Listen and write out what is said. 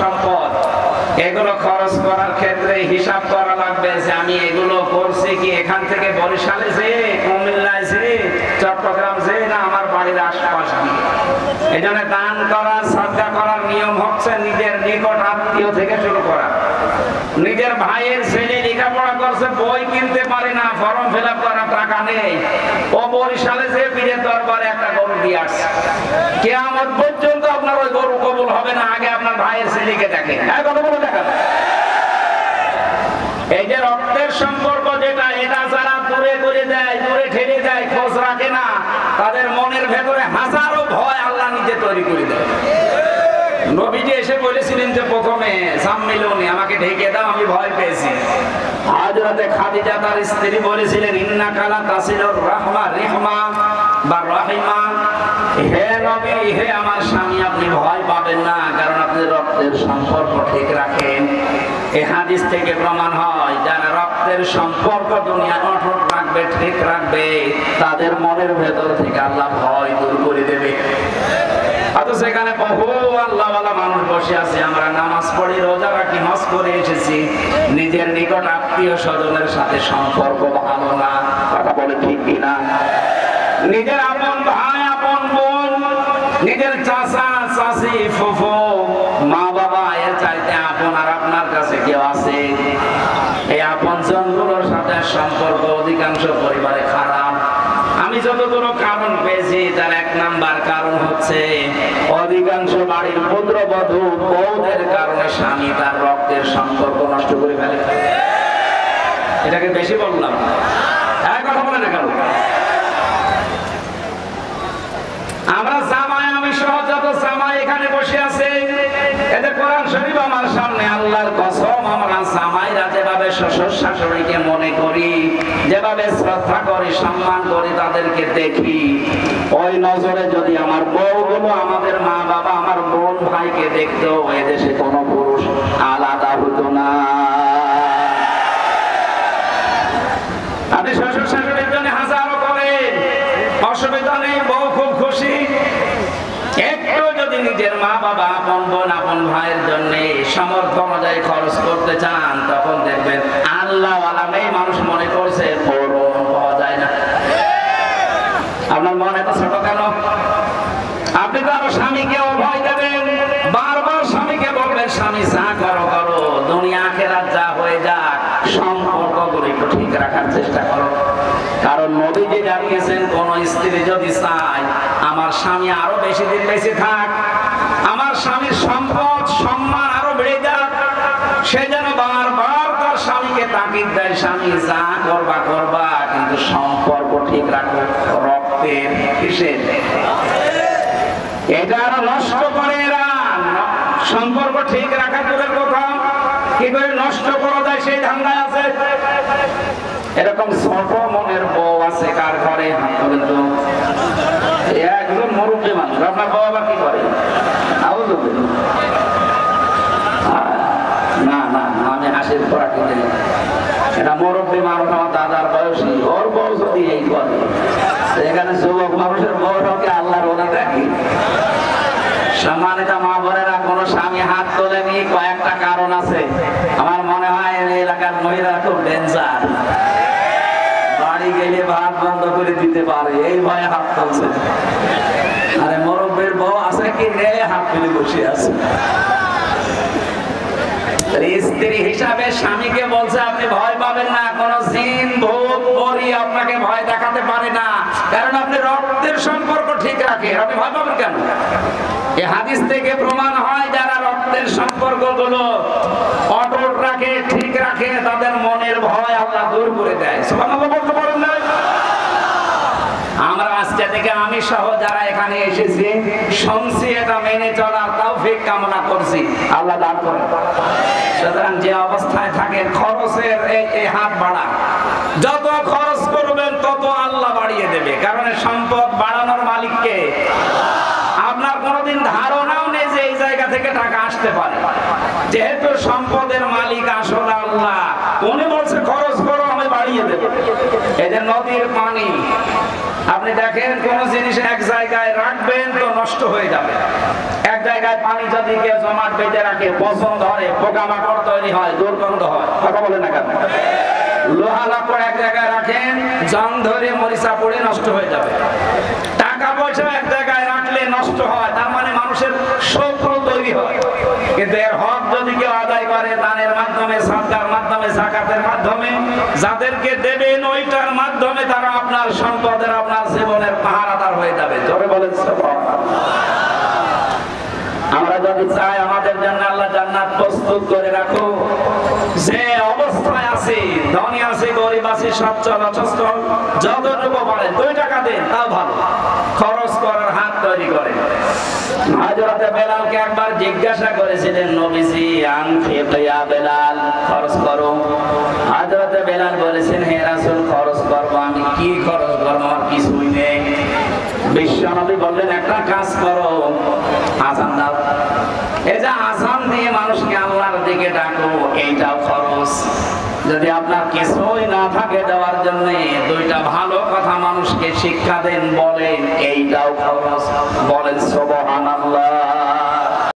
সম্পদ, এগুলো খরচ করার ক্ষেত্রে হিসাব করা লাগবে যে আমি এগুলো করছি কি এখান থেকে বরিশালে যে, কুমিল্লায় যে, চট্টগ্রাম যে, না আমার বাড়ির আশপাশ দিয়ে। এই জন্য দান করা, সাদকা করার নিয়ম হচ্ছে নিজের নিকট আত্মীয় থেকে শুরু করা। নিজের ভাইয়ের ছেলে লেখাপড়া করছে, বই কিনতে পারে না, ফর্ম ফিল আপ করার টাকা নেই, ও বরিশালে যে পীরের দরবারে একটা গরু দিয়ে আসছে। কিয়ামত পর্যন্ত আপনার ওই গরু কবুল হবে না, আগে আপনার ভাইয়ের ছেলেকে দেখেন। এই যে রক্তের সম্পর্ক যেটা, এটা যারা দূরে করে দেয়, দূরে ঠেলে দেয়, খোঁজ রাখে না, তাদের মনের ভেতরে হাজারো ভয় আল্লাহ নিজে তৈরি করে দেয়। নবীজি এসে বলেছিলেন যে প্রথমে সাম্মিলুনি, আমাকে ঢেকে দাও, আমি ভয় পেয়েছি। হযরতে খাদিজা তার স্ত্রী বলেছিলেন ইন্নাকা লা তাসিলুর রাহমা রিহমা বা রাহিমা, হে নবী, হে আমার স্বামী, আপনি ভয় পাবেন না, কারণ আপনি রক্তের সম্পর্ক ঠিক রাখেন। এই হাদিস থেকে প্রমাণ হয় যারা রক্তের সম্পর্ক দুনিয়া অটুট রাখবে, ঠিক রাখবে, তাদের মনের ভেতর থেকে আল্লাহ ভয় দূর করে দেবে। সেখানে বহু আল্লাহওয়ালা মানুষ বসে আছে, আমরা নামাজ পড়ি, রোজা রাখি, হজ করে এসেছি, নিজের নিকট আত্মীয় স্বজনের সাথে সম্পর্ক ভালো না। কথা বলে ঠিক কিনা? নিজের আপন ভাই, আপন বোন, নিজের চাচা চাচি, ফুফু, মা বাবা, এর চাইতে আপন আর আপনার কাছে কেউ আছে? এই আপন জনগুলোর সাথে সম্পর্ক অধিকাংশ পরিবারে খারাপ। আমি যতগুলো কারণ পেয়েছি তার এক নাম্বার কারণ হচ্ছে অধিকাংশ বাড়ির পুত্রবধূ বউদের কারণে স্বামী তার রক্তের সম্পর্ক নষ্ট করে ফেলে। এটাকে বেশি বললাম? এক কথা বলে না কেন? আমরা জামাই, আমি সহ যত জামাই এখানে বসে আছে, এদের কোরআন শরীফ আমার সামনে, আল্লাহর কসম, আমরা জামাইরা যেভাবে শ্বশুর শাশুড়িকে মনে করি, যেভাবে শ্রদ্ধা করি, সম্মান করি, তাদেরকে দেখি, ওই নজরে যদি আমার বউগুলো আমাদের মা বাবা, আমার বোন ভাইকে দেখতো, এদেশে কোনো পুরুষ আলাদা হতো না। আপনি শ্বশুর শাশুড়ির জন্য হাজারো করেন, অসুবিধা নেই, বউ খুব খুশি। একটু যদি নিজের মা বাবা, আপন বোন, আপন ভাইয়ের জন্য সামর্থ্য অনুযায়ী খরচ করতে চান, তখন দেখবেন আল্লাহ আলামেই মানুষ মনে করছে বড় পাওয়া যায় না। আপনার মন এত ছোট কেন? আপনি তো আরো স্বামীকে ভয় দেবেন, বারবার স্বামীকে বলবেন স্বামী যা করো করো, দুনিয়া আখিরাত যা হয়ে যাক, সম্পর্কগুলো একটু ঠিক রাখার চেষ্টা করো। কারণ নবীজি জানিয়েছেন কোন স্ত্রী যদি চায় আমার স্বামী আরো বেশি দিন বেঁচে থাক, আমার স্বামীর সম্পদ সম্মান আরো বেড়ে যাক, সে যেন বারবার তার স্বামীকে তাকিদ দেয়, স্বামী যা করবা করবা, কিন্তু সম্পর্ক ঠিক রাখো। রক্তের কিসের? এটা আরো নষ্ট করে এরা। সম্পর্ক ঠিক রাখা দূরের কথা, কি করে নষ্ট করা যায় সেই ধান্দায় আছে। এরকম ছোট মনের বউ আছে কার ঘরে? কিন্তু একজন মুরব্বী মানুষ, আপনার বউ আবার কি করে? না না, আমি হাসির পড়া কিনে, এটা মুরব্বী মানুষ, আমার দাদার বয়সী, ওর বউ যদি এই করে, এখানে যুবক মানুষের বউটাকে আল্লাহর ওনা দেখি। সম্মানিত মা বোনেরা, কোন স্বামী হাত তোলেনি, কয়েকটা কারণ আছে। আমার মনে হয় এলাকার মহিলা খুব ডেঞ্জার, বাড়ি গেলে ভাত বন্ধ করে দিতে পারে, এই ভয়ে হাত তুলছে। আরে মুরব্বীর বউ আছে কি নেই, হাত তুলে বসে আছে। স্ত্রী হিসাবে স্বামীকে বলছে আপনি ভয় পাবেন না, কোন জিন ভূত পরী আপনাকে ভয় দেখাতে পারে না, কারণ আপনি রক্তের সম্পর্ক ঠিক রাখেন। আপনি ভয় পাবেন কেন? এই হাদিস থেকে প্রমাণ হয় যারা রক্তের সম্পর্কগুলো অটুট রাখে, ঠিক রাখে, তাদের মনের ভয় আল্লাহ দূর করে দেয়। সুবহানাল্লাহ বলতে পারেন না? আমরা আজকে থেকে আমি সহ যারা এখানে এসেছি শুনছি, এটা মেনে চলার তৌফিক কামনা করছি, আল্লাহ দান করেন। সুতরাং যে অবস্থায় থাকেন, খরচের এই হাত বাড়া, যত খরচ করবেন তত আল্লাহ বাড়িয়ে দেবে, কারণ সম্পদ বাড়ানোর মালিককে। আপনার কোনোদিন ধারণাও নেই যে এই জায়গা থেকে টাকা আসতে পারে, যেহেতু সম্পদের মালিক আসলে আল্লাহ, উনি বলছে খরচ করো, আমি বাড়িয়ে দেব। এই যে নদীর পানি, আপনি দেখেন কোন জিনিস এক জায়গায় রাখবেন তো নষ্ট হয়ে যাবে, এক জায়গায় পানি যদি কেউ জমাট বেঁধে রাখে পচন ধরে, পোকামাকড় তৈরি হয়, দুর্গন্ধ হয়। কথা বলে না কেন? লোহা লাকড় এক জায়গায় রাখেন, জং ধরে মরিচা পড়ে নষ্ট হয়ে যাবে। টাকা পয়সা এক জায়গায় রাখলে নষ্ট হয়, তার মানে মানুষের শত্রু তৈরি হয়। কিন্তু এর হক যদি কেউ আদায় করে দানের মাধ্যমে, সাদকার মাধ্যমে, যাকাতের মাধ্যমে, যাদেরকে দেবেন ওইটার মাধ্যমে তারা আপনার সম্পদের, আপনার জীবনের পাহারাদার হয়ে যাবে। জোরে বলেন সুবহানাল্লাহ। আমরা যদি চাই আমাদের জন্য আল্লাহ জান্নাত প্রস্তুত করে রাখো, যে অবস্থায় আছে, ধনী আছে, গরিব আছে, সচ্ছল অসচ্ছল, যতটুকু পারেন 2 টাকা দেন, তাও ভালো, খরচ করার হাত তৈরি করেন। হযরত বেলালকে একবার জিজ্ঞাসা করেছিলেন নবীজি, আনফিক ইয়া বেলাল, খরচ করো। হযরত বেলাল বলেছেন, হে রাসূল, খরচ করব। আমি কি খরচ করব? আমার কিছুই নেই। বিশ্বনবী বললেন, একটা কাজ করো, আযান দাও। এই যে আযান দিয়ে মানুষকে আল্লাহর দিকে ডাকো, এইটাও খরচ। যদি আপনার কিছুই না থাকে দেওয়ার জন্য, 2টা ভালো কথা মানুষকে শিক্ষা দেন, বলেন, এইটাও খরচ। বলেন সুবহানাল্লাহ।